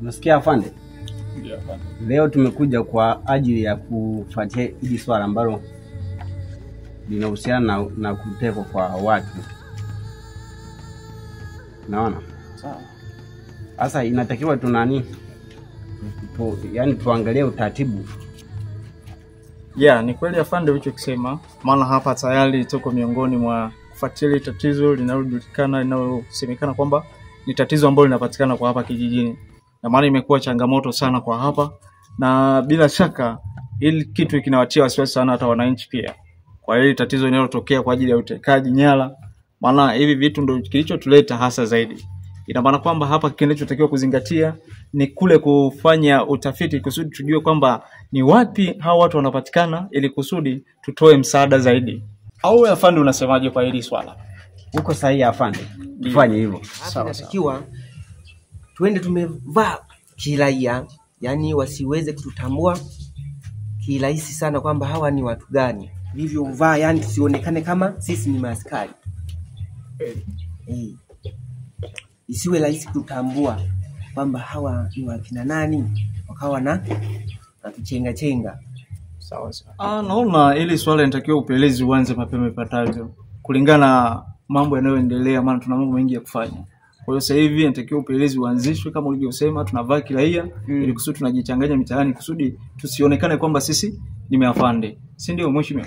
Unasikia afande? Ndio afande. Leo tumekuja kwa ajili ya kufuatia hili swala ambalo linahusiana na kutekwa kwa watu. Naona? Sawa. Sasa inatakiwa yani tuangalie utaratibu. Ni kweli afande ulichokisema, maana hapa tayari tuko miongoni mwa kufuatilia tatizo linalojulikana linalosemekana kwamba ni tatizo ambalo linapatikana kwa hapa kijijini. Na maana imekuwa changamoto sana kwa hapa, na bila shaka hili kitu kinawatia wasiwasi sana hata wananchi pia. Kwa hili tatizo linalotokea kwa ajili ya utekaji nyara, maana hivi vitu ndio kilichotuleta hasa zaidi. Ina maana kwamba hapa kinachotakiwa kuzingatia ni kule kufanya utafiti kusudi tujue kwamba ni wapi hao watu wanapatikana ili kusudi tutoe msaada zaidi. Au afande unasemaje kwa hili swala? Uko sahihi afande. Tufanye hivyo. Sawa. Inatakiwa tuende tumevaa kiraia, yani wasiweze kututambua kirahisi sana kwamba hawa ni watu gani. Hivyo uvaa, yani tusionekane kama sisi ni maaskari. Isiwe rahisi kutambua kwamba hawa ni wakina nani, wakawa na tuchenga. Sawa. Naona ili swala linatakiwa upelelezi uanze mapema ipatavyo kulingana na mambo yanayoendelea, maana tuna mambo mengi ya kufanya. Kwa hiyo sasa hivi inatakiwa upelelezi uanzishwe kama ulivyosema, tunavaa kiraia ili kusudi tunajichanganya mitaani kusudi tusionekane kwamba sisi ni maafande. Si ndio mheshimiwa?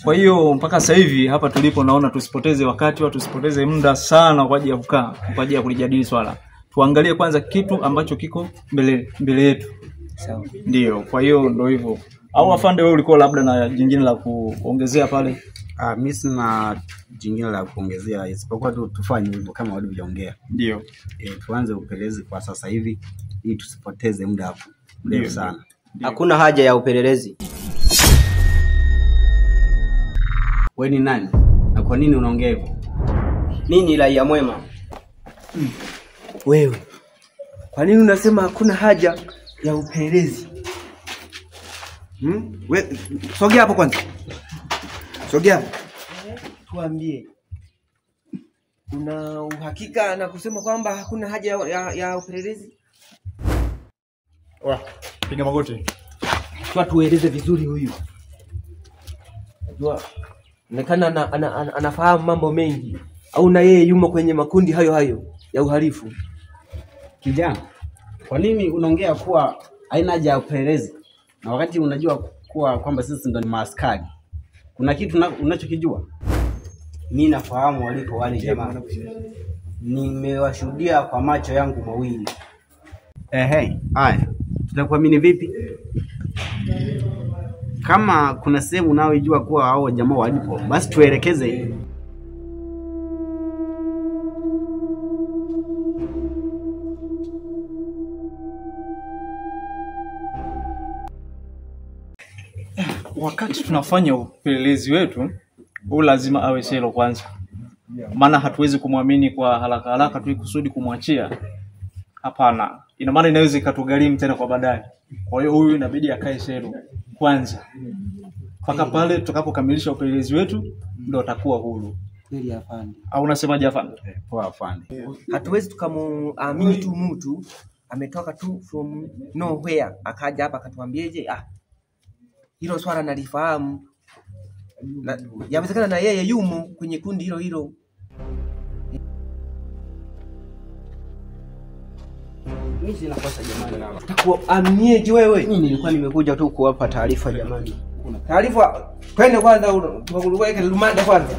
Kwa hiyo mpaka sasa hivi hapa tulipo naona tusipoteze wakati au tusipoteze muda sana kwa ajili ya kukaa, kwa ajili ya kulijadili swala. Tuangalie kwanza kitu ambacho kiko mbele yetu. Sawa. Ndio, kwa hiyo ndio hivyo. Au afande wewe ulikuwa labda na jingine la kuongezea pale? Mimi sina jingine la kuongezea isipokuwa tu tufanye hivyo kama walivyoongea. Ndio. Tuanze upelelezi kwa sasa hivi ili tusipoteze muda hapo. Ndio sana. Hakuna haja ya upelelezi. Wewe ni nani? Na kwa nini unaongea hivyo? Mimi ni raia mwema. Wewe. Kwa nini unasema hakuna haja ya upelelezi? Wewe sogea hapo kwanza. Sogea. Tuambie. Una uhakika na kusema kwamba hakuna haja ya upelelezi? Piga magoti. Tueleze vizuri huyu. Unajua onekana anafahamu mambo mengi, au na yeye yumo kwenye makundi hayo ya uhalifu. Kijana, kwa nini unaongea kuwa haina haja ya upelelezi na wakati unajua kwamba sisi ndo ni maaskari? Kuna kitu unachokijua? Mimi nafahamu walipo wale jamaa. Nimewashuhudia kwa macho yangu mawili. Haya. Tutakuamini vipi? Kama kuna sehemu unaojua kuwa hao jamaa walipo, basi tuelekeze. Wakati tunafanya upelelezi wetu, lazima awe selo kwanza. Maana hatuwezi kumwamini kwa haraka tu kusudi kumwachia. Hapana. Ina maana inaweza ikatugharimu tena kwa baadaye. Kwa hiyo huyu inabidi akae selo kwanza. Mpaka pale tutakapokamilisha upelelezi wetu ndio atakuwa huru. Kweli afande. Au unasemaje afande? Poa afande. Hatuwezi tukamuamini tu mtu ametoka tu from nowhere akaja hapa akatuambieje hilo swala nalifahamu. Yawezekana na yeye yumo kwenye kundi hilo. Mimi sina kosa jamani. Utakuaminieje wewe? Mimi nilikuwa nimekuja tu kuwapa taarifa jamani. Taarifa twende kwanza tukakuweke lumanda kwanza.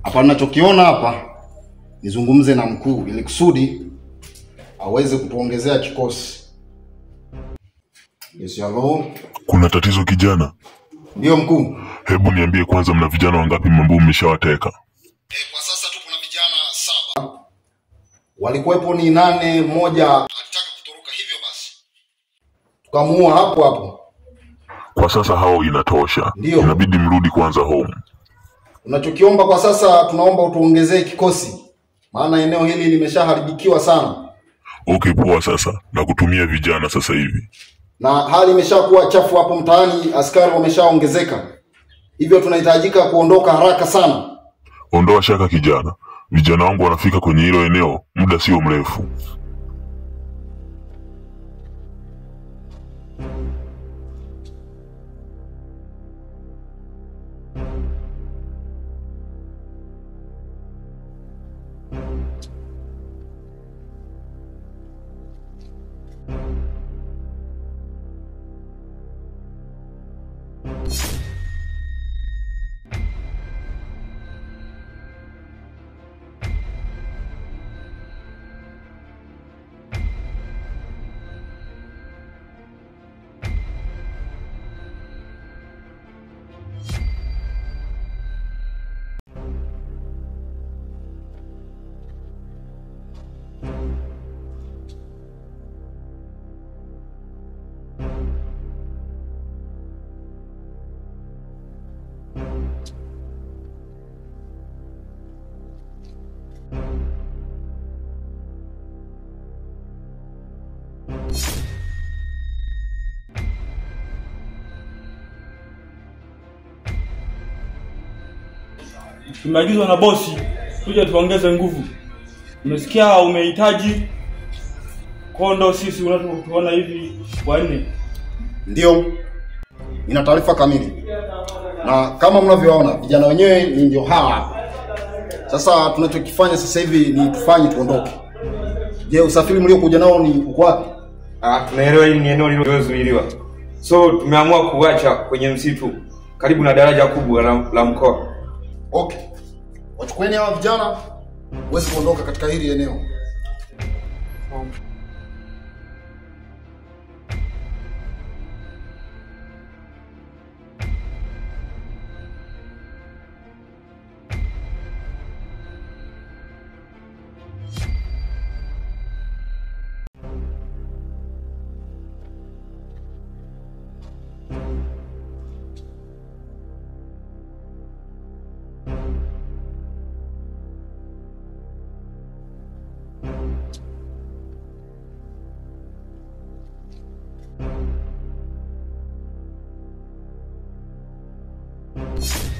Hapa ninachokiona hapa, nizungumze na mkuu ili kusudi aweze kutuongezea kikosi. Yes, hello. Kuna tatizo kijana? Ndio mkuu. Hebu niambie kwanza mna vijana wangapi ambao mmeshawateka? Kwa sasa tupo na vijana 7. Walikuwepo ni 8, mmoja alitaka kutoroka hivyo basi. Tukamuua hapo hapo. Kwa sasa hao inatosha. Ndio. Inabidi mrudi kwanza home. Unachokiomba kwa sasa, tunaomba utuongezee kikosi, maana eneo hili limeshaharibikiwa sana. Okay, poa sasa. Na kutumia vijana sasa hivi. Na hali imeshakuwa chafu hapo mtaani, askari wameshaongezeka. Hivyo tunahitajika kuondoka haraka sana. Ondoa shaka kijana. Vijana wangu wanafika kwenye hilo eneo muda sio mrefu. Tumeagizwa na bosi tuje tuongeze nguvu. Umesikia umehitaji kondo, sisi unatuona hivi wanne. Ndio. Nina taarifa kamili. Na kama mnavyoona vijana wenyewe ni ndio hawa hapa. Sasa tunachokifanya sasa hivi ni tufanye tuondoke. Je, usafiri mliokuja nao ni uko wapi? Tunaelewa hili ni eneo lililozuiliwa. So tumeamua kuacha kwenye msitu karibu na daraja kubwa la mkoa. Okay. Wachukueni hawa vijana uweze kuondoka katika hili eneo. You